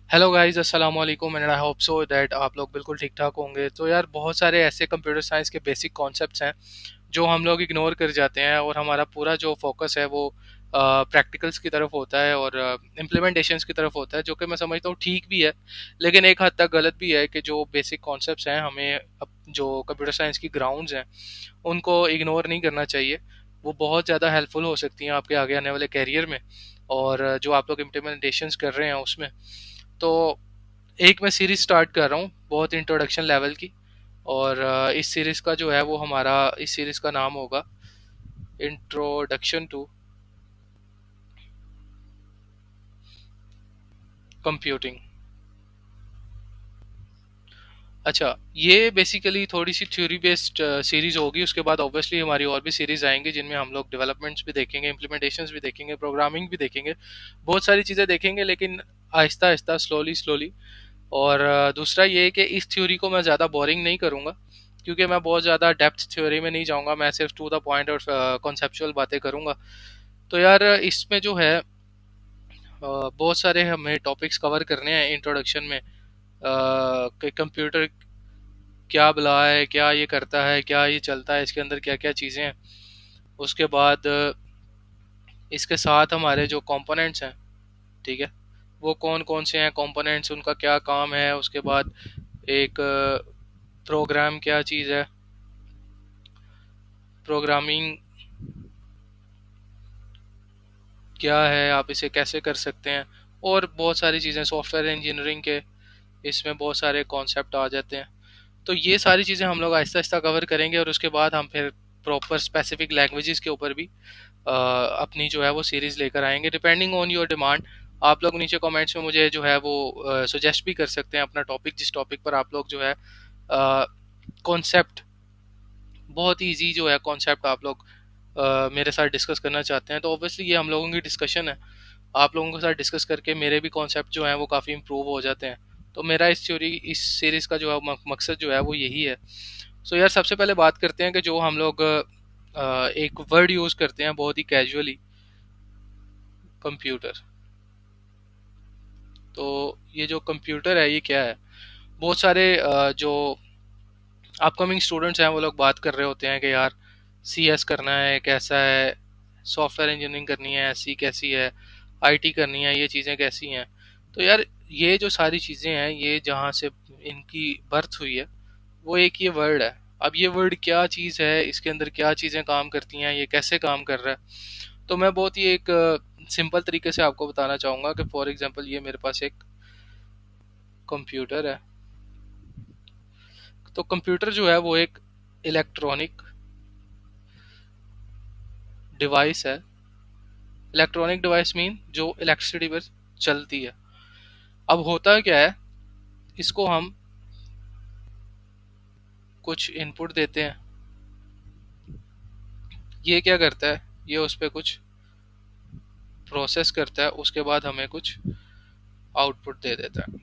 Hello guys, अस्सलाम वालेकुम and I hope so that आप लोग बिल्कुल ठीक ठाक होंगे। तो यार, बहुत सारे ऐसे कंप्यूटर साइंस के बेसिक कॉन्सेप्ट्स हैं जो हम लोग इग्नोर कर जाते हैं, और हमारा पूरा जो फोकस है वो प्रैक्टिकल्स की तरफ होता है और इम्प्लीमेंटेशंस की तरफ होता है, जो कि मैं समझता हूँ ठीक भी है, लेकिन एक हद तक गलत भी है कि जो बेसिक कॉन्सेप्ट्स हैं हमें जो कंप्यूटर साइंस की ग्राउंड्स हैं उनको इग्नोर नहीं करना चाहिए। वो बहुत ज़्यादा हेल्पफुल हो सकती हैं आपके आगे आने वाले कैरियर में, और जो आप लोग इम्प्लीमेंटेशंस कर रहे हैं उसमें। तो एक मैं सीरीज स्टार्ट कर रहा हूँ बहुत इंट्रोडक्शन लेवल की, और इस सीरीज का जो है वो हमारा इस सीरीज का नाम होगा इंट्रोडक्शन टू कंप्यूटिंग। अच्छा, ये बेसिकली थोड़ी सी थ्योरी बेस्ड सीरीज होगी। उसके बाद ऑब्वियसली हमारी और भी सीरीज आएंगी जिनमें हम लोग डेवलपमेंट्स भी देखेंगे, इम्प्लीमेंटेशंस भी देखेंगे, प्रोग्रामिंग भी देखेंगे, बहुत सारी चीज़ें देखेंगे, लेकिन आहिस्ता आहिस्ता, स्लोली स्लोली। और दूसरा ये है कि इस थ्योरी को मैं ज़्यादा बोरिंग नहीं करूँगा, क्योंकि मैं बहुत ज़्यादा डेप्थ थ्योरी में नहीं जाऊँगा, मैं सिर्फ टू द पॉइंट और कॉन्सेप्चुअल बातें करूँगा। तो यार, इसमें जो है बहुत सारे हमें टॉपिक्स कवर करने हैं इंट्रोडक्शन में, कि कंप्यूटर क्या बला है, क्या ये करता है, क्या ये चलता है, इसके अंदर क्या क्या चीज़ें हैं। उसके बाद इसके साथ हमारे जो कंपोनेंट्स हैं, ठीक है, वो कौन कौन से हैं कंपोनेंट्स, उनका क्या काम है। उसके बाद एक प्रोग्राम क्या चीज़ है, प्रोग्रामिंग क्या है, आप इसे कैसे कर सकते हैं, और बहुत सारी चीज़ें, सॉफ्टवेयर इंजीनियरिंग के इसमें बहुत सारे कॉन्सेप्ट आ जाते हैं। तो ये सारी चीज़ें हम लोग आहिस्ता आहिस्ता कवर करेंगे, और उसके बाद हम फिर प्रॉपर स्पेसिफिक लैंग्वेजेस के ऊपर भी अपनी जो है वो सीरीज़ लेकर आएंगे, डिपेंडिंग ऑन योर डिमांड। आप लोग नीचे कमेंट्स में मुझे जो है वो सुजेस्ट भी कर सकते हैं अपना टॉपिक, जिस टॉपिक पर आप लोग जो है कॉन्सेप्ट, बहुत इजी जो है कॉन्सेप्ट आप लोग मेरे साथ डिस्कस करना चाहते हैं। तो ऑब्वियसली ये हम लोगों की डिस्कशन है, आप लोगों के साथ डिस्कस करके मेरे भी कॉन्सेप्ट जो हैं वो काफ़ी इंप्रूव हो जाते हैं। तो मेरा इस सीरीज़ का जो है मकसद जो है वो यही है। सो यार, सबसे पहले बात करते हैं कि जो हम लोग एक वर्ड यूज़ करते हैं बहुत ही कैजुअली, कंप्यूटर। तो ये जो कंप्यूटर है ये क्या है? बहुत सारे जो अपकमिंग स्टूडेंट्स हैं वो लोग बात कर रहे होते हैं कि यार, सी एस करना है कैसा है, सॉफ्टवेयर इंजीनियरिंग करनी है सी कैसी है, आईटी करनी है ये चीज़ें कैसी हैं। तो यार, ये जो सारी चीज़ें हैं, ये जहाँ से इनकी बर्थ हुई है वो एक ये वर्ड है। अब ये वर्ड क्या चीज़ है, इसके अंदर क्या चीज़ें काम करती हैं, ये कैसे काम कर रहा है, तो मैं बहुत ही एक सिंपल तरीके से आपको बताना चाहूँगा कि फॉर एग्जांपल ये मेरे पास एक कंप्यूटर है। तो कंप्यूटर जो है वो एक इलेक्ट्रॉनिक डिवाइस है। इलेक्ट्रॉनिक डिवाइस मीन जो इलेक्ट्रिसिटी पर चलती है। अब होता क्या है, इसको हम कुछ इनपुट देते हैं, ये क्या करता है, ये उस पर कुछ प्रोसेस करता है, उसके बाद हमें कुछ आउटपुट दे देता है।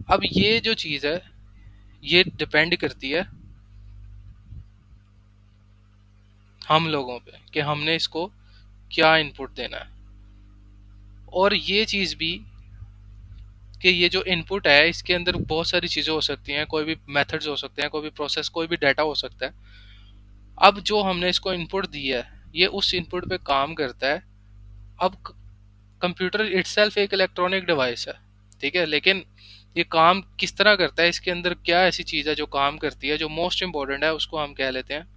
अब ये जो चीज़ है ये डिपेंड करती है हम लोगों पे कि हमने इसको क्या इनपुट देना है। और ये चीज़ भी कि ये जो इनपुट है इसके अंदर बहुत सारी चीज़ें हो सकती हैं, कोई भी मेथड्स हो सकते हैं, कोई भी प्रोसेस, कोई भी डाटा हो सकता है। अब जो हमने इसको इनपुट दिया है ये उस इनपुट पे काम करता है। अब कंप्यूटर इटसेल्फ एक इलेक्ट्रॉनिक डिवाइस है, ठीक है, लेकिन ये काम किस तरह करता है, इसके अंदर क्या ऐसी चीज़ है जो काम करती है, जो मोस्ट इम्पोर्टेंट है, उसको हम कह लेते हैं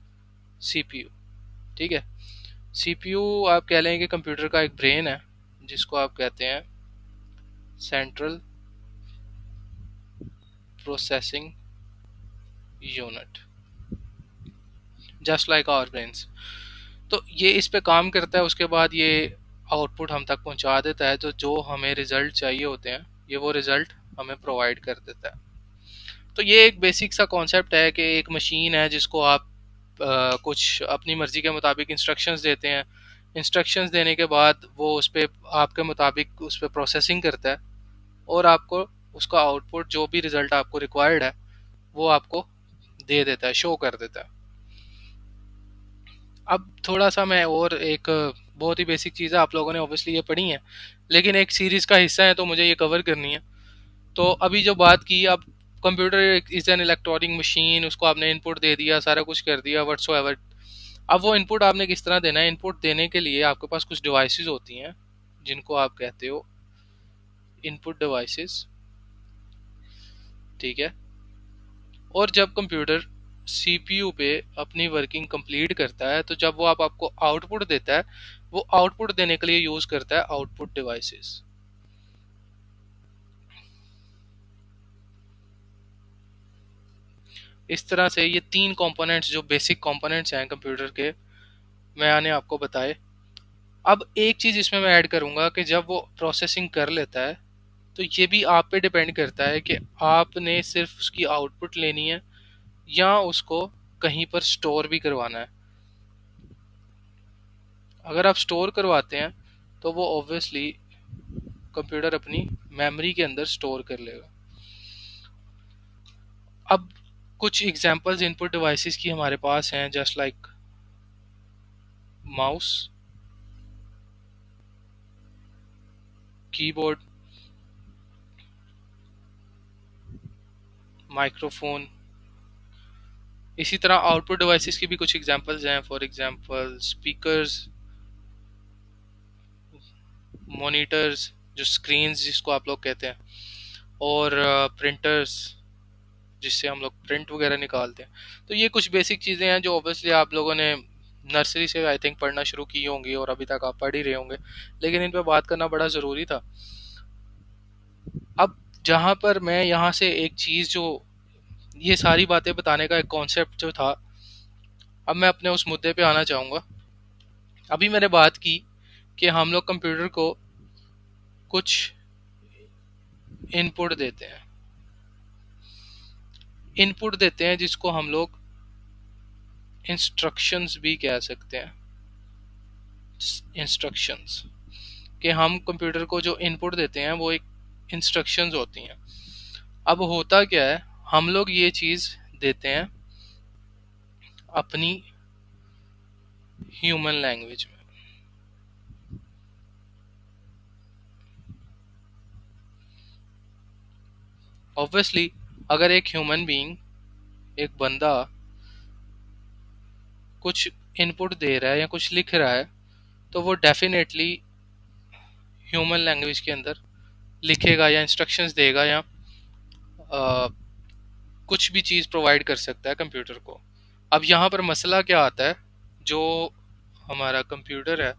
सीपीयू। ठीक है, सीपीयू आप कह लेंगे कंप्यूटर का एक ब्रेन है, जिसको आप कहते हैं central processing unit, just like our brains. तो ये इस पे काम करता है, उसके बाद ये आउटपुट हम तक पहुंचा देता है, तो जो हमें रिजल्ट चाहिए होते हैं ये वो रिजल्ट हमें प्रोवाइड कर देता है। तो ये एक बेसिक सा कॉन्सेप्ट है कि एक मशीन है जिसको आप कुछ अपनी मर्जी के मुताबिक इंस्ट्रक्शंस देते हैं। इंस्ट्रक्शंस देने के बाद वो उस पर आपके मुताबिक उस पर प्रोसेसिंग करता है, और आपको उसका आउटपुट, जो भी रिजल्ट आपको रिक्वायर्ड है, वो आपको दे देता है, शो कर देता है। अब थोड़ा सा मैं और एक बहुत ही बेसिक चीज़ है, आप लोगों ने ऑब्वियसली ये पढ़ी है, लेकिन एक सीरीज का हिस्सा है तो मुझे ये कवर करनी है। तो अभी जो बात की, अब computer is an electronic machine, उसको आपने इनपुट दे दिया, सारा कुछ कर दिया व्हाट्सोएवर। अब वो इनपुट आपने किस तरह देना है? इनपुट देने के लिए आपके पास कुछ डिवाइसेस होती हैं जिनको आप कहते हो इनपुट डिवाइसेस, ठीक है। और जब कंप्यूटर सीपीयू पे अपनी वर्किंग कंप्लीट करता है, तो जब वो आपको आउटपुट देता है, वो आउटपुट देने के लिए यूज करता है आउटपुट डिवाइसेस। इस तरह से ये तीन कंपोनेंट्स जो बेसिक कंपोनेंट्स हैं कंप्यूटर के, मैंने आपको बताए। अब एक चीज इसमें मैं ऐड करूंगा कि जब वो प्रोसेसिंग कर लेता है, तो ये भी आप पे डिपेंड करता है कि आपने सिर्फ उसकी आउटपुट लेनी है या उसको कहीं पर स्टोर भी करवाना है। अगर आप स्टोर करवाते हैं तो वो ऑब्वियसली कंप्यूटर अपनी मेमोरी के अंदर स्टोर कर लेगा। अब कुछ एग्जांपल्स इनपुट डिवाइसेस की हमारे पास हैं, just like mouse, keyboard, microphone. इसी तरह आउटपुट डिवाइसेस की भी कुछ एग्जांपल्स हैं, फॉर एग्जांपल स्पीकर्स, मॉनिटर्स जो स्क्रीन्स जिसको आप लोग कहते हैं, और प्रिंटर्स जिससे हम लोग प्रिंट वगैरह निकालते हैं। तो ये कुछ बेसिक चीज़ें हैं जो ऑब्वियसली आप लोगों ने नर्सरी से आई थिंक पढ़ना शुरू की होंगी और अभी तक आप पढ़ ही रहे होंगे, लेकिन इन पे बात करना बड़ा ज़रूरी था। अब जहाँ पर मैं यहाँ से एक चीज़ जो ये सारी बातें बताने का एक कॉन्सेप्ट जो था, अब मैं अपने उस मुद्दे पे आना चाहूँगा। अभी मैंने बात की कि हम लोग कंप्यूटर को कुछ इनपुट देते हैं, इनपुट देते हैं जिसको हम लोग इंस्ट्रक्शंस भी कह सकते हैं। इंस्ट्रक्शंस कि हम कंप्यूटर को जो इनपुट देते हैं वो एक इंस्ट्रक्शंस होती हैं। अब होता क्या है, हम लोग ये चीज़ देते हैं अपनी ह्यूमन लैंग्वेज में। ऑब्वियसली अगर एक ह्यूमन बीइंग, एक बंदा कुछ इनपुट दे रहा है या कुछ लिख रहा है, तो वो डेफिनेटली ह्यूमन लैंग्वेज के अंदर लिखेगा या इंस्ट्रक्शंस देगा या कुछ भी चीज़ प्रोवाइड कर सकता है कंप्यूटर को। अब यहाँ पर मसला क्या आता है, जो हमारा कंप्यूटर है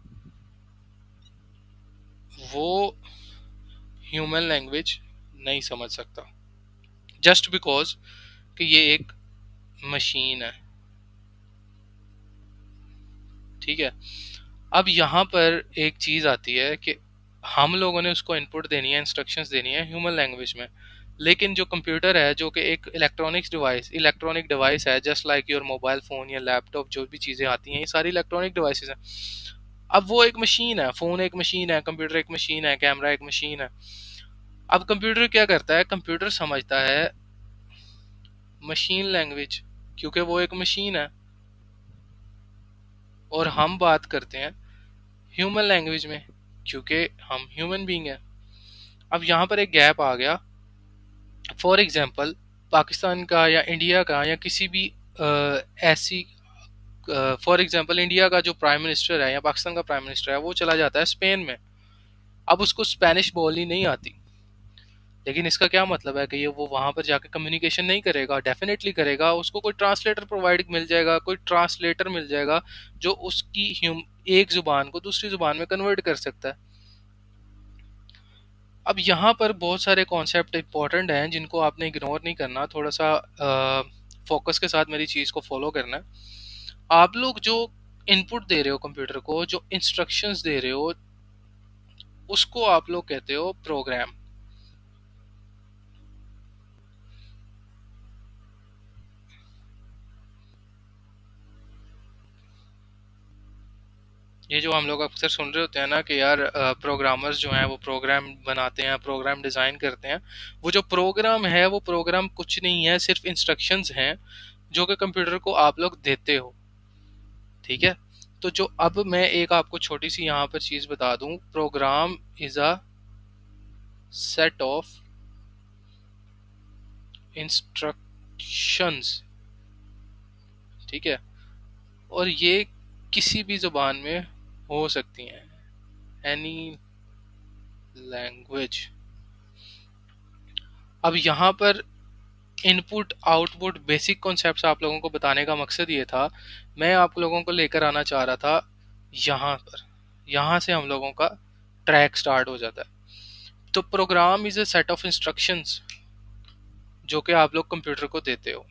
वो ह्यूमन लैंग्वेज नहीं समझ सकता, जस्ट बिकॉज कि ये एक मशीन है, ठीक है। अब यहाँ पर एक चीज़ आती है कि हम लोगों ने उसको इनपुट देनी है, इंस्ट्रक्शंस देनी है ह्यूमन लैंग्वेज में, लेकिन जो कंप्यूटर है जो कि एक इलेक्ट्रॉनिक डिवाइस है, just like your mobile phone या लैपटॉप, जो भी चीज़ें आती हैं ये सारी इलेक्ट्रॉनिक डिवाइसेस हैं। अब वो एक मशीन है, फ़ोन एक मशीन है, कंप्यूटर एक मशीन है, कैमरा एक मशीन है। अब कंप्यूटर क्या करता है, कंप्यूटर समझता है मशीन लैंग्वेज, क्योंकि वो एक मशीन है, और हम बात करते हैं ह्यूमन लैंग्वेज में क्योंकि हम ह्यूमन बीइंग हैं। अब यहाँ पर एक गैप आ गया। फॉर एग्जांपल पाकिस्तान का या इंडिया का या किसी भी ऐसी, फॉर एग्जांपल इंडिया का जो प्राइम मिनिस्टर है या पाकिस्तान का प्राइम मिनिस्टर है वो चला जाता है स्पेन में। अब उसको स्पेनिश बोलनी नहीं आती, लेकिन इसका क्या मतलब है कि ये वो वहां पर जाकर कम्युनिकेशन नहीं करेगा? डेफिनेटली करेगा। उसको कोई ट्रांसलेटर प्रोवाइड मिल जाएगा, कोई ट्रांसलेटर मिल जाएगा जो उसकी एक जुबान को दूसरी जुबान में कन्वर्ट कर सकता है। अब यहाँ पर बहुत सारे कॉन्सेप्ट इंपॉर्टेंट हैं जिनको आपने इग्नोर नहीं करना, थोड़ा सा फोकस के साथ मेरी चीज़ को फॉलो करना है। आप लोग जो इनपुट दे रहे हो कंप्यूटर को, जो इंस्ट्रक्शंस दे रहे हो, उसको आप लोग कहते हो प्रोग्राम। ये जो हम लोग अक्सर सुन रहे होते हैं ना कि यार प्रोग्रामर्स जो हैं वो प्रोग्राम बनाते हैं, प्रोग्राम डिज़ाइन करते हैं, वो जो प्रोग्राम है वो प्रोग्राम कुछ नहीं है, सिर्फ इंस्ट्रक्शंस हैं जो कि कंप्यूटर को आप लोग देते हो, ठीक है। तो जो अब मैं एक आपको छोटी सी यहाँ पर चीज बता दूं, program is a set of instructions, ठीक है, और ये किसी भी जुबान में हो सकती हैं, एनी लैंग्वेज। अब यहाँ पर इनपुट आउटपुट बेसिक कॉन्सेप्ट्स आप लोगों को बताने का मकसद ये था, मैं आप लोगों को लेकर आना चाह रहा था यहाँ पर। यहाँ से हम लोगों का ट्रैक स्टार्ट हो जाता है। तो program is a set of instructions जो कि आप लोग कंप्यूटर को देते हो,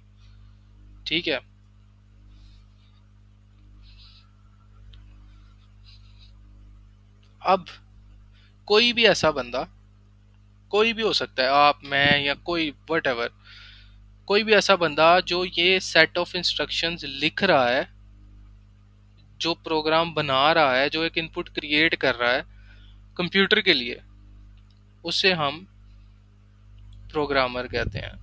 ठीक है। अब कोई भी ऐसा बंदा, कोई भी हो सकता है, आप, मैं, या कोई वट एवर, कोई भी ऐसा बंदा जो ये सेट ऑफ इंस्ट्रक्शंस लिख रहा है, जो प्रोग्राम बना रहा है, जो एक इनपुट क्रिएट कर रहा है कंप्यूटर के लिए, उसे हम प्रोग्रामर कहते हैं,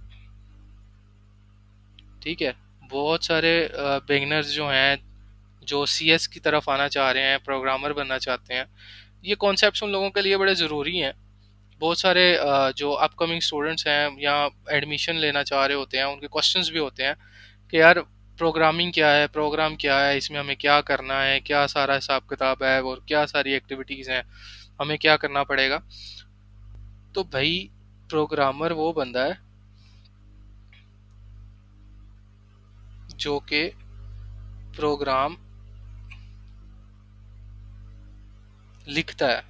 ठीक है। बहुत सारे बिगिनर्स जो हैं, जो सीएस की तरफ आना चाह रहे हैं, प्रोग्रामर बनना चाहते हैं, ये कॉन्सेप्ट्स उन लोगों के लिए बड़े ज़रूरी हैं। बहुत सारे जो अपकमिंग स्टूडेंट्स हैं या एडमिशन लेना चाह रहे होते हैं, उनके क्वेश्चंस भी होते हैं कि यार प्रोग्रामिंग क्या है, प्रोग्राम क्या है, इसमें हमें क्या करना है, क्या सारा हिसाब किताब है, और क्या सारी एक्टिविटीज़ हैं, हमें क्या करना पड़ेगा। तो भाई प्रोग्रामर वो बंदा है जो कि प्रोग्राम लिखता है,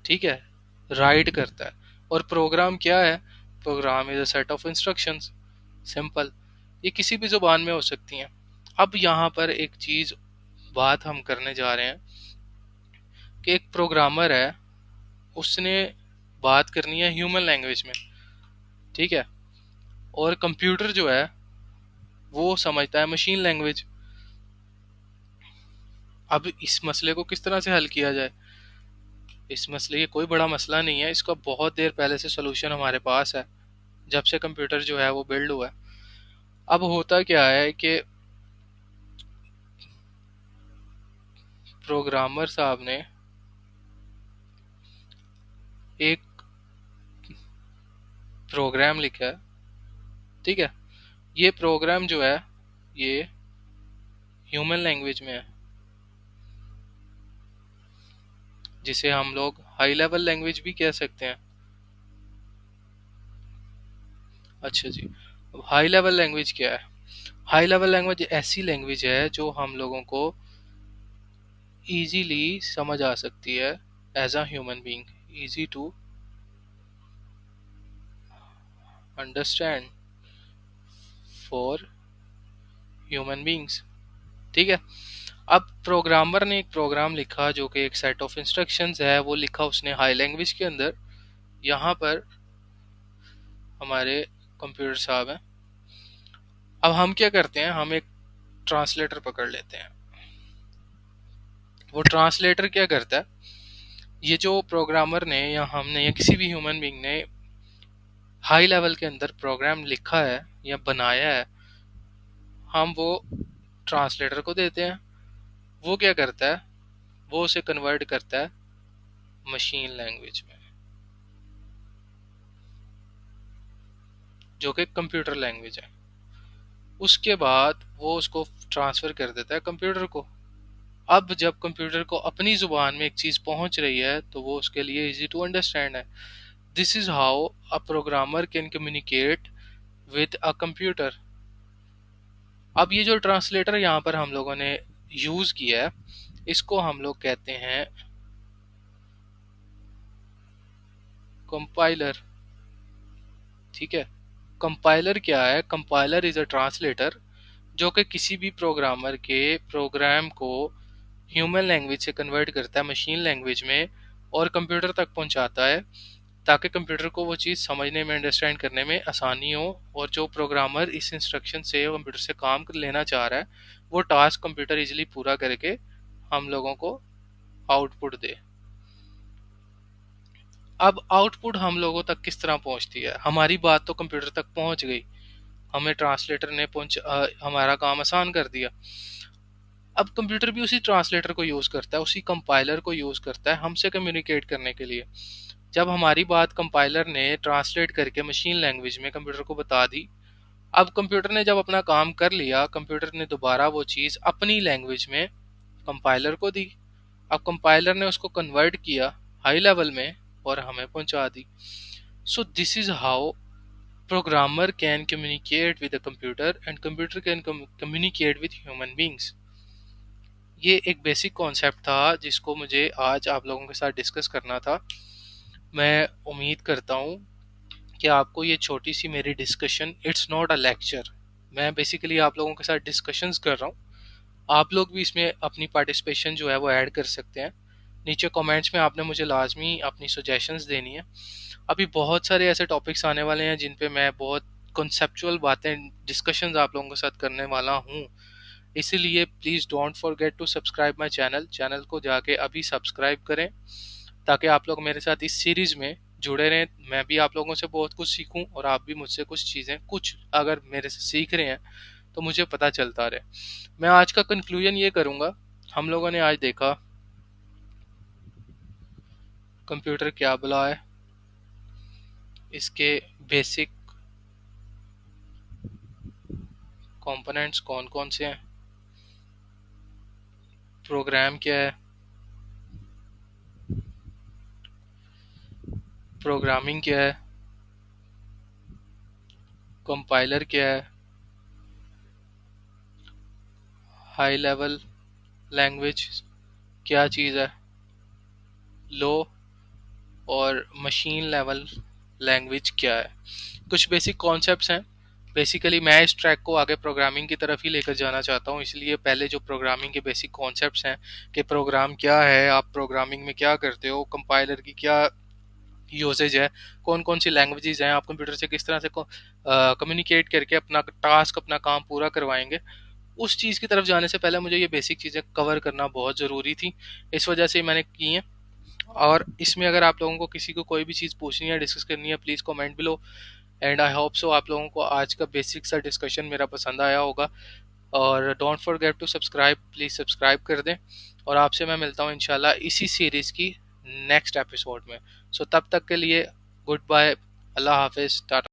ठीक है, राइट करता है। और प्रोग्राम क्या है? Program is a set of instructions, simple. ये किसी भी जुबान में हो सकती हैं। अब यहाँ पर एक चीज बात हम करने जा रहे हैं कि एक प्रोग्रामर है, उसने बात करनी है ह्यूमन लैंग्वेज में, ठीक है, और कंप्यूटर जो है वो समझता है मशीन लैंग्वेज। अब इस मसले को किस तरह से हल किया जाए? इस मसले, ये कोई बड़ा मसला नहीं है, इसका बहुत देर पहले से सोल्यूशन हमारे पास है, जब से कंप्यूटर जो है वो बिल्ड हुआ है। अब होता क्या है कि प्रोग्रामर साहब ने एक प्रोग्राम लिखा है, ठीक है। ये प्रोग्राम जो है ये ह्यूमन लैंग्वेज में है, जिसे हम लोग हाई लेवल लैंग्वेज भी कह सकते हैं। अच्छा जी, अब हाई लेवल लैंग्वेज क्या है? हाई लेवल लैंग्वेज ऐसी लैंग्वेज है जो हम लोगों को इजीली समझ आ सकती है as a human being, easy to understand for human beings, ठीक है। अब प्रोग्रामर ने एक प्रोग्राम लिखा जो कि एक सेट ऑफ इंस्ट्रक्शंस है, वो लिखा उसने हाई लैंग्वेज के अंदर। यहाँ पर हमारे कंप्यूटर साहब हैं। अब हम क्या करते हैं, हम एक ट्रांसलेटर पकड़ लेते हैं। वो ट्रांसलेटर क्या करता है, ये जो प्रोग्रामर ने या हमने या किसी भी ह्यूमन बीइंग ने हाई लेवल के अंदर प्रोग्राम लिखा है या बनाया है, हम वो ट्रांसलेटर को देते हैं। वो क्या करता है, वो उसे कन्वर्ट करता है मशीन लैंग्वेज में, जो कि कंप्यूटर लैंग्वेज है। उसके बाद वो उसको ट्रांसफर कर देता है कंप्यूटर को। अब जब कंप्यूटर को अपनी जुबान में एक चीज पहुंच रही है तो वो उसके लिए इजी टू अंडरस्टैंड है। This is how a programmer can communicate with a computer. अब ये जो ट्रांसलेटर यहाँ पर हम लोगों ने यूज किया है, इसको हम लोग कहते हैं कंपाइलर, ठीक है। कंपाइलर क्या है? कंपाइलर इज अ ट्रांसलेटर जो कि किसी भी प्रोग्रामर के प्रोग्राम को ह्यूमन लैंग्वेज से कन्वर्ट करता है मशीन लैंग्वेज में और कंप्यूटर तक पहुंचाता है, ताकि कंप्यूटर को वो चीज़ समझने में, अंडरस्टैंड करने में आसानी हो, और जो प्रोग्रामर इस इंस्ट्रक्शन से कंप्यूटर से काम लेना चाह रहा है वो टास्क कंप्यूटर इजीली पूरा करके हम लोगों को आउटपुट दे। अब आउटपुट हम लोगों तक किस तरह पहुंचती है? हमारी बात तो कंप्यूटर तक पहुंच गई, हमें ट्रांसलेटर ने हमारा काम आसान कर दिया। अब कंप्यूटर भी उसी ट्रांसलेटर को यूज़ करता है, उसी कंपाइलर को यूज़ करता है हमसे कम्युनिकेट करने के लिए। जब हमारी बात कंपाइलर ने ट्रांसलेट करके मशीन लैंग्वेज में कंप्यूटर को बता दी, अब कंप्यूटर ने जब अपना काम कर लिया, कंप्यूटर ने दोबारा वो चीज़ अपनी लैंग्वेज में कंपाइलर को दी। अब कंपाइलर ने उसको कन्वर्ट किया हाई लेवल में और हमें पहुंचा दी। So this is how programmer can communicate with the computer and computer can communicate with human beings. ये एक बेसिक कॉन्सेप्ट था जिसको मुझे आज आप लोगों के साथ डिस्कस करना था। मैं उम्मीद करता हूँ कि आपको ये छोटी सी मेरी discussion, it's not a lecture, मैं बेसिकली आप लोगों के साथ डिस्कशंस कर रहा हूँ। आप लोग भी इसमें अपनी पार्टिसिपेशन जो है वो ऐड कर सकते हैं। नीचे कमेंट्स में आपने मुझे लाजमी अपनी सजेशंस देनी है। अभी बहुत सारे ऐसे टॉपिक्स आने वाले हैं जिन पे मैं बहुत कॉन्सेप्चुअल बातें, डिस्कशंस आप लोगों के साथ करने वाला हूँ। इसीलिए please don't forget to subscribe my channel को जाके अभी सब्सक्राइब करें, ताकि आप लोग मेरे साथ इस सीरीज़ में जुड़े रहें। मैं भी आप लोगों से बहुत कुछ सीखूं और आप भी मुझसे कुछ चीज़ें, कुछ अगर मेरे से सीख रहे हैं तो मुझे पता चलता रहे। मैं आज का कंक्लूजन ये करूँगा, हम लोगों ने आज देखा कंप्यूटर क्या बुला है, इसके बेसिक कंपोनेंट्स कौन कौन से हैं, प्रोग्राम क्या है, प्रोग्रामिंग क्या है, कंपाइलर क्या है, हाई लेवल लैंग्वेज क्या चीज़ है, लो और मशीन लेवल लैंग्वेज क्या है। कुछ बेसिक कॉन्सेप्ट्स हैं। बेसिकली मैं इस ट्रैक को आगे प्रोग्रामिंग की तरफ ही लेकर जाना चाहता हूँ, इसलिए पहले जो प्रोग्रामिंग के बेसिक कॉन्सेप्ट्स हैं कि प्रोग्राम क्या है, आप प्रोग्रामिंग में क्या करते हो, कंपाइलर की क्या यूसेज है, कौन कौन सी लैंग्वेजेस हैं, आप कंप्यूटर से किस तरह से कम्युनिकेट करके अपना टास्क, अपना काम पूरा करवाएंगे, उस चीज़ की तरफ जाने से पहले मुझे ये बेसिक चीज़ें कवर करना बहुत ज़रूरी थी। इस वजह से मैंने की हैं। और इसमें अगर आप लोगों को किसी को कोई भी चीज़ पूछनी है, डिस्कस करनी है, please comment below. And I hope so आप लोगों को आज का बेसिक सा डिस्कशन मेरा पसंद आया होगा। और don't forget to subscribe, please subscribe कर दें। और आपसे मैं मिलता हूँ इंशाल्लाह इसी सीरीज़ की नेक्स्ट एपिसोड में। सो तब तक के लिए गुड बाय, अल्लाह हाफिज़, टाटा।